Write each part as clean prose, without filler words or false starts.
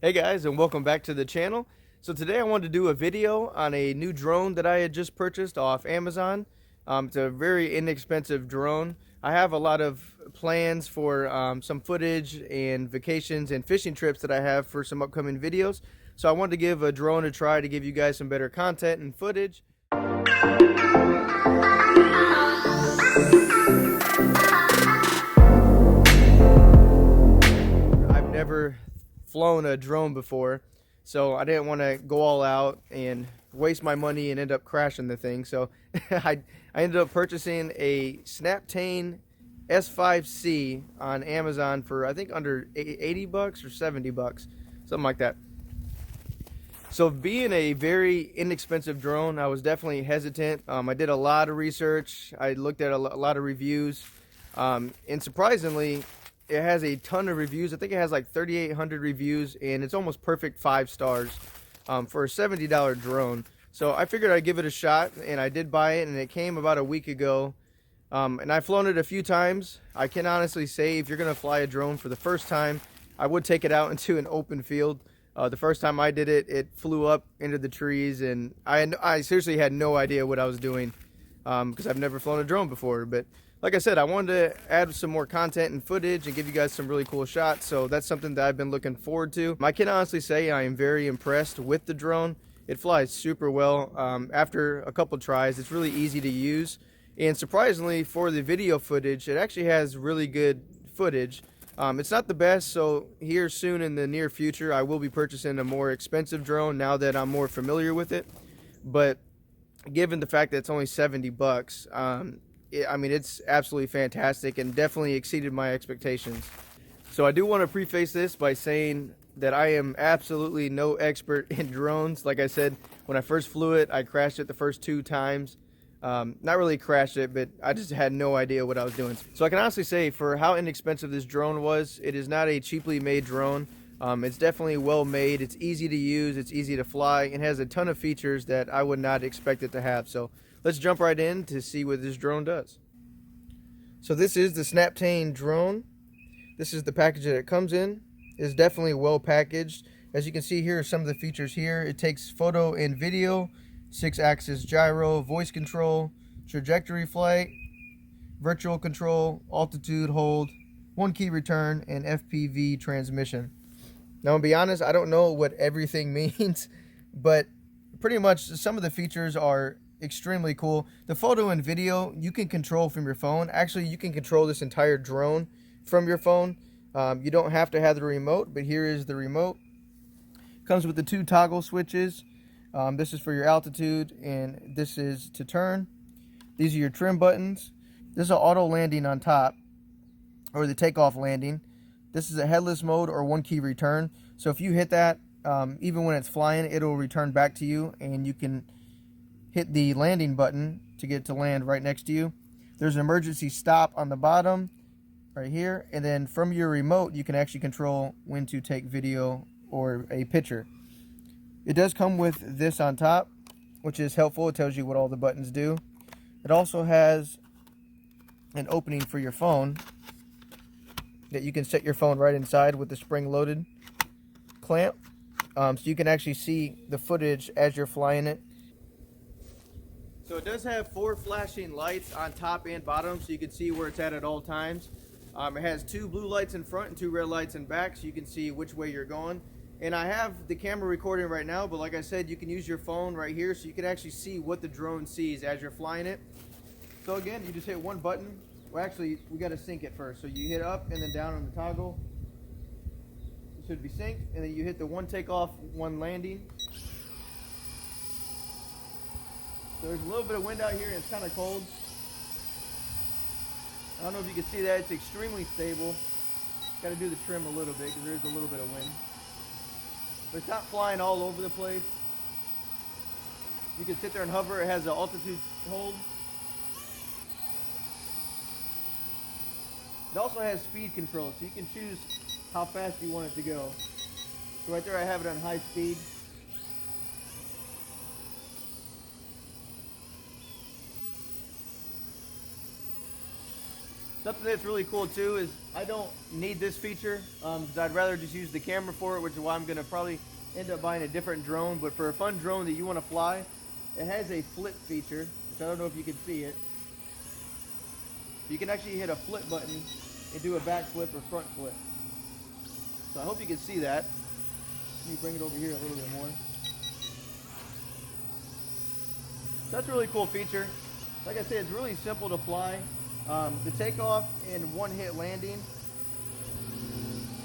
Hey guys, and welcome back to the channel. So today I wanted to do a video on a new drone that I had just purchased off Amazon. It's a very inexpensive drone. I have a lot of plans for some footage and vacations and fishing trips that I have for some upcoming videos. So I wanted to give a drone a try to give you guys some better content and footage. I've never flown a drone before, so I didn't want to go all out and waste my money and end up crashing the thing. So I ended up purchasing a Snaptane S5C on Amazon for I think under 80 bucks or 70 bucks, something like that. So being a very inexpensive drone, I was definitely hesitant. I did a lot of research. I looked at a lot of reviews, and surprisingly, it has a ton of reviews. I think it has like 3,800 reviews, and it's almost perfect 5 stars for a $70 drone. So I figured I'd give it a shot, and I did buy it, and it came about a week ago. And I've flown it a few times. I can honestly say if you're going to fly a drone for the first time, I would take it out into an open field. The first time I did it, it flew up into the trees, and I seriously had no idea what I was doing because I've never flown a drone before. But like I said, I wanted to add some more content and footage and give you guys some really cool shots. So that's something that I've been looking forward to. I can honestly say I am very impressed with the drone. It flies super well. After a couple tries, it's really easy to use. And surprisingly, for the video footage, it actually has really good footage. It's not the best, so here soon in the near future, I will be purchasing a more expensive drone now that I'm more familiar with it. But given the fact that it's only 70 bucks, I mean, it's absolutely fantastic and definitely exceeded my expectations. So I do want to preface this by saying that I am absolutely no expert in drones. Like I said, when I first flew it, I crashed it the first 2 times. Not really crashed it, but I just had no idea what I was doing. So I can honestly say for how inexpensive this drone was, it is not a cheaply made drone. It's definitely well made. It's easy to use. It's easy to fly. It has a ton of features that I would not expect it to have. So let's jump right in to see what this drone does. So this is the Snaptane drone. This is the package that it comes in. It's definitely well packaged. As you can see here are some of the features here. It takes photo and video, 6-axis gyro, voice control, trajectory flight, virtual control, altitude hold, 1-key return, and FPV transmission. Now, to be honest, I don't know what everything means, but pretty much some of the features are extremely cool. The photo and video you can control from your phone. Actually, you can control this entire drone from your phone. You don't have to have the remote, but here is the remote. Comes with the 2 toggle switches. This is for your altitude, and this is to turn. These are your trim buttons. This is an auto landing on top, or the takeoff landing. This is a headless mode or 1-key return. So if you hit that, even when it's flying, it'll return back to you, and you can hit the landing button to get to land right next to you. There's an emergency stop on the bottom right here, and then from your remote you can actually control when to take video or a picture. It does come with this on top, which is helpful. It tells you what all the buttons do. It also has an opening for your phone that you can set your phone right inside with the spring-loaded clamp, so you can actually see the footage as you're flying it. So it does have 4 flashing lights on top and bottom, so you can see where it's at all times. It has 2 blue lights in front and 2 red lights in back, so you can see which way you're going. And I have the camera recording right now, but like I said, you can use your phone right here, so you can actually see what the drone sees as you're flying it. So again, you just hit one button. Well, actually, we got to sync it first. So you hit up and then down on the toggle. It should be synced, and then you hit the 1 takeoff, 1 landing. So there's a little bit of wind out here, and it's kind of cold. I don't know if you can see that. It's extremely stable. Got to do the trim a little bit because there's a little bit of wind. But it's not flying all over the place. You can sit there and hover. It has an altitude hold. It also has speed control, so you can choose how fast you want it to go. So right there I have it on high speed. Something that's really cool too is I don't need this feature because I'd rather just use the camera for it, which is why I'm going to probably end up buying a different drone. But for a fun drone that you want to fly, it has a flip feature, which I don't know if you can see it. You can actually hit a flip button and do a back flip or front flip. So I hope you can see that. Let me bring it over here a little bit more. So that's a really cool feature. Like I said, it's really simple to fly. The takeoff and one-hit landing.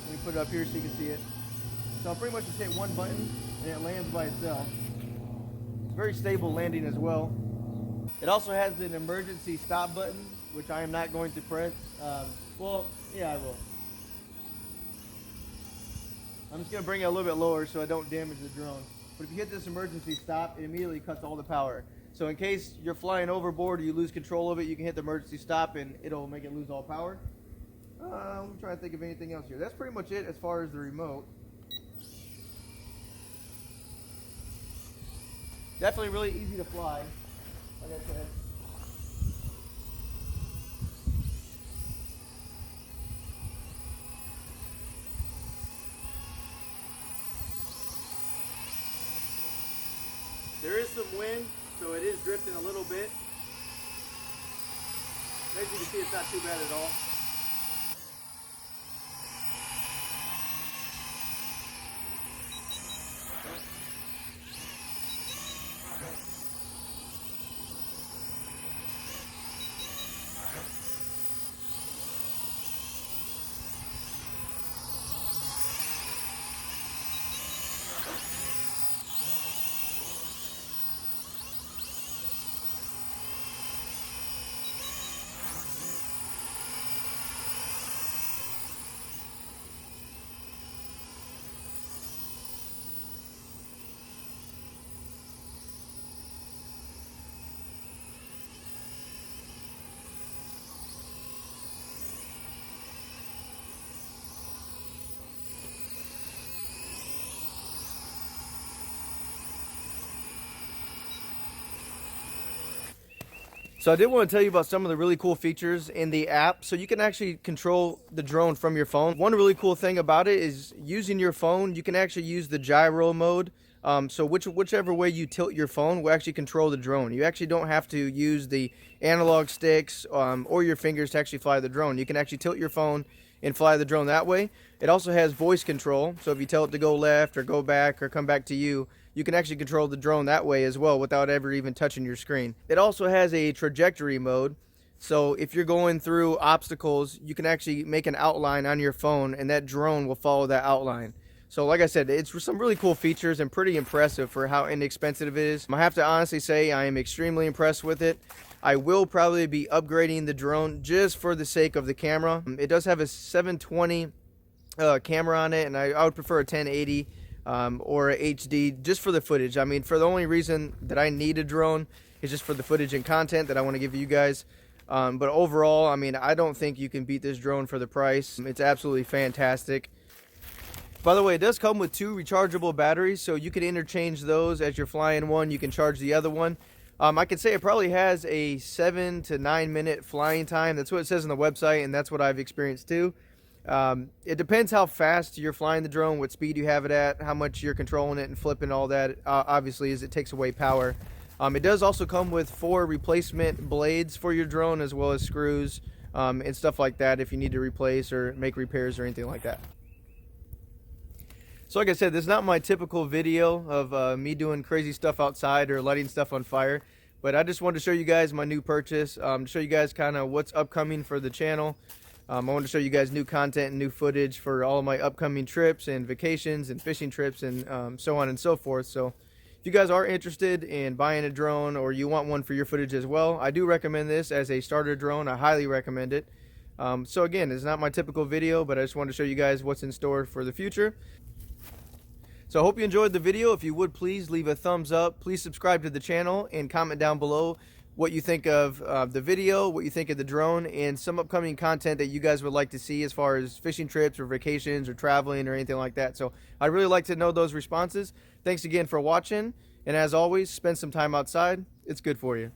Let me put it up here so you can see it. So I'll pretty much just hit one button and it lands by itself. It's very stable landing as well. It also has an emergency stop button, which I am not going to press. Well, yeah, I will. I'm just going to bring it a little bit lower so I don't damage the drone. But if you hit this emergency stop, it immediately cuts all the power. So in case you're flying overboard or you lose control of it, you can hit the emergency stop and it'll make it lose all power. I'm trying to think of anything else here. That's pretty much it as far as the remote. Definitely really easy to fly, like I said. There is some wind, so it is drifting a little bit. As you can see, it's not too bad at all. So I did want to tell you about some of the really cool features in the app. So you can actually control the drone from your phone. One really cool thing about it is using your phone, you can actually use the gyro mode. So whichever way you tilt your phone will actually control the drone. You actually don't have to use the analog sticks or your fingers to actually fly the drone. You can actually tilt your phone and fly the drone that way. It also has voice control. So if you tell it to go left or go back or come back to you, you can actually control the drone that way as well without ever even touching your screen. It also has a trajectory mode. So if you're going through obstacles, you can actually make an outline on your phone and that drone will follow that outline. So like I said, it's some really cool features and pretty impressive for how inexpensive it is. I have to honestly say I am extremely impressed with it. I will probably be upgrading the drone just for the sake of the camera. It does have a 720 camera on it, and I would prefer a 1080 or a HD just for the footage. I mean, for the only reason that I need a drone is just for the footage and content that I want to give you guys. But overall, I mean, I don't think you can beat this drone for the price. It's absolutely fantastic. By the way, it does come with 2 rechargeable batteries, so you can interchange those. As you're flying one, you can charge the other one. I could say it probably has a 7 to 9 minute flying time. That's what it says on the website, and that's what I've experienced too. It depends how fast you're flying the drone, what speed you have it at, how much you're controlling it and flipping all that, obviously, as it takes away power. It does also come with 4 replacement blades for your drone, as well as screws and stuff like that if you need to replace or make repairs or anything like that. So like I said, this is not my typical video of me doing crazy stuff outside or lighting stuff on fire, but I just wanted to show you guys my new purchase, to show you guys kind of what's upcoming for the channel. I wanted to show you guys new content and new footage for all of my upcoming trips and vacations and fishing trips and so on and so forth. So if you guys are interested in buying a drone or you want one for your footage as well, I do recommend this as a starter drone. I highly recommend it. So again, it's not my typical video, but I just wanted to show you guys what's in store for the future. So I hope you enjoyed the video. If you would, please leave a thumbs up. Please subscribe to the channel and comment down below what you think of the video, what you think of the drone, and some upcoming content that you guys would like to see as far as fishing trips or vacations or traveling or anything like that. So I'd really like to know those responses. Thanks again for watching. And as always, spend some time outside. It's good for you.